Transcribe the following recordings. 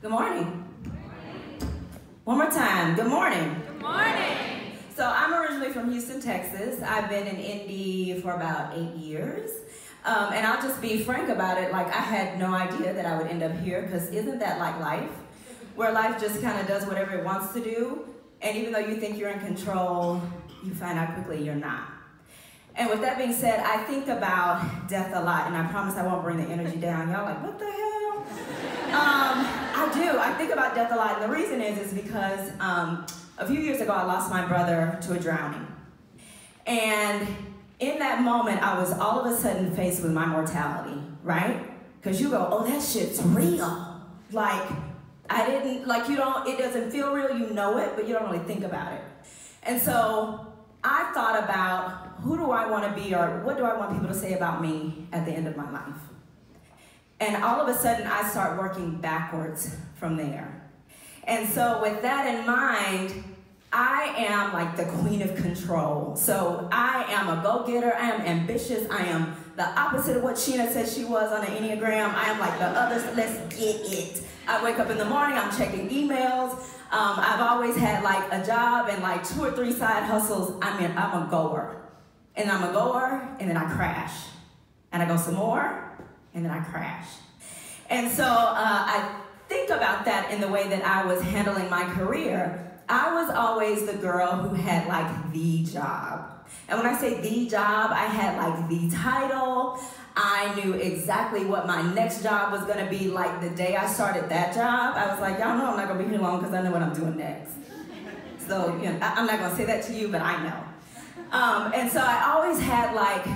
Good morning. One more time. Good morning. Good morning. So I'm originally from Houston, Texas. I've been in Indy for about 8 years. And I'll just be frank about it. Like, I had no idea that I would end up here, because isn't that like life? Where life just kind of does whatever it wants to do. And even though you think you're in control, you find out quickly you're not. And with that being said, I think about death a lot. And I promise I won't bring the energy down. Y'all like, what the hell? I do. I think about death a lot. And the reason is because a few years ago, I lost my brother to a drowning. And in that moment, I was all of a sudden faced with my mortality, right? Because you go, oh, that shit's real. Like, it doesn't feel real, you know it, but you don't really think about it. And so I thought about, who do I want to be, or what do I want people to say about me at the end of my life? And all of a sudden, I start working backwards from there. And so with that in mind, I am like the queen of control. So I am a go-getter, I am ambitious, I am the opposite of what Sheena said she was on the Enneagram. I am like the others, let's get it. I wake up in the morning, I'm checking emails. I've always had like a job and like 2 or 3 side hustles. I'm a goer. And I'm a goer, and then I crash. And I go some more, and then I crash. And so I think about that in the way that I was handling my career. I was always the girl who had like the job. And when I say the job, I had like the title. I knew exactly what my next job was gonna be. Like the day I started that job, I was like, y'all know I'm not gonna be here long because I know what I'm doing next. So, you know, I'm not gonna say that to you, but I know. And so I always had like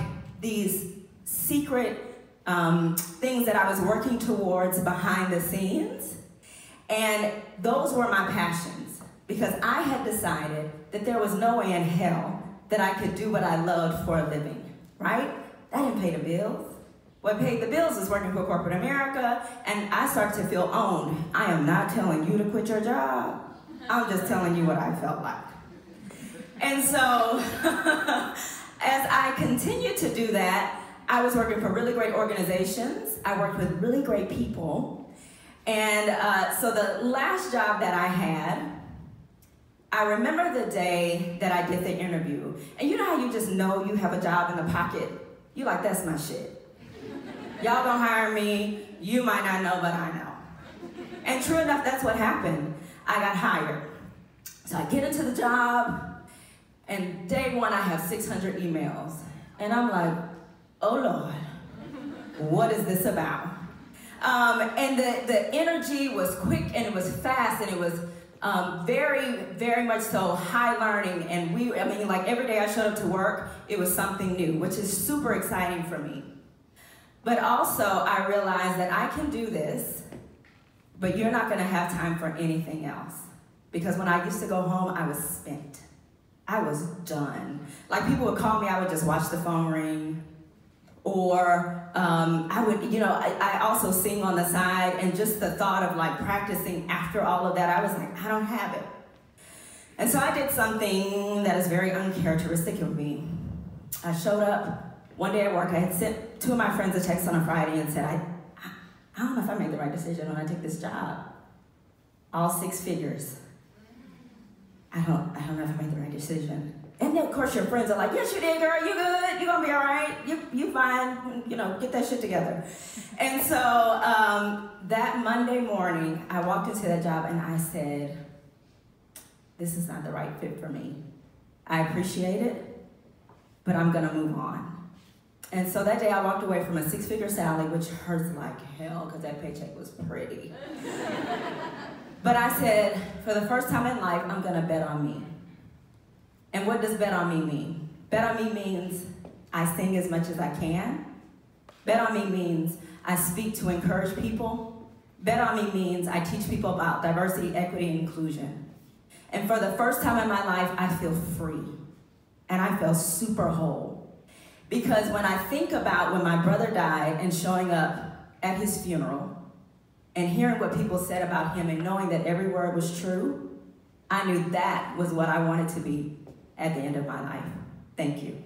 these secret things that I was working towards behind the scenes. And those were my passions, because I had decided that there was no way in hell that I could do what I loved for a living, right? That didn't pay the bills. What paid the bills was working for corporate America, and I started to feel owned. I am not telling you to quit your job. I'm just telling you what I felt like. And so, as I continued to do that, I was working for really great organizations. I worked with really great people. And so the last job that I had, I remember the day that I did the interview. And you know how you just know you have a job in the pocket? You like, that's my shit. Y'all gonna hire me. You might not know, but I know. And true enough, that's what happened. I got hired. So I get into the job, and day one I have 600 emails. And I'm like, oh Lord, what is this about? And the energy was quick, and it was fast, and it was very, very much so high learning. And like every day I showed up to work, it was something new, which is super exciting for me. But also I realized that I can do this, but you're not gonna have time for anything else. Because when I used to go home, I was spent. I was done. Like, people would call me, I would just watch the phone ring. Or I also sing on the side, and just the thought of like practicing after all of that, I was like, I don't have it. And so I did something that is very uncharacteristic of me. I showed up one day at work. I had sent 2 of my friends a text on a Friday and said, I don't know if I made the right decision when I took this job. All 6 figures. I don't know if I made the right decision. And then, of course, your friends are like, yes, you did, girl, you good, you gonna be all right, you fine, get that shit together. And so that Monday morning, I walked into that job and I said, this is not the right fit for me. I appreciate it, but I'm gonna move on. And so that day I walked away from a 6-figure salary, which hurts like hell because that paycheck was pretty. But I said, for the first time in life, I'm gonna bet on me. And what does bet on me mean? Bet on me means I sing as much as I can. Bet on me means I speak to encourage people. Bet on me means I teach people about diversity, equity, and inclusion. And for the first time in my life, I feel free. And I feel super whole. Because when I think about when my brother died and showing up at his funeral and hearing what people said about him and knowing that every word was true, I knew that was what I wanted to be at the end of my life. Thank you.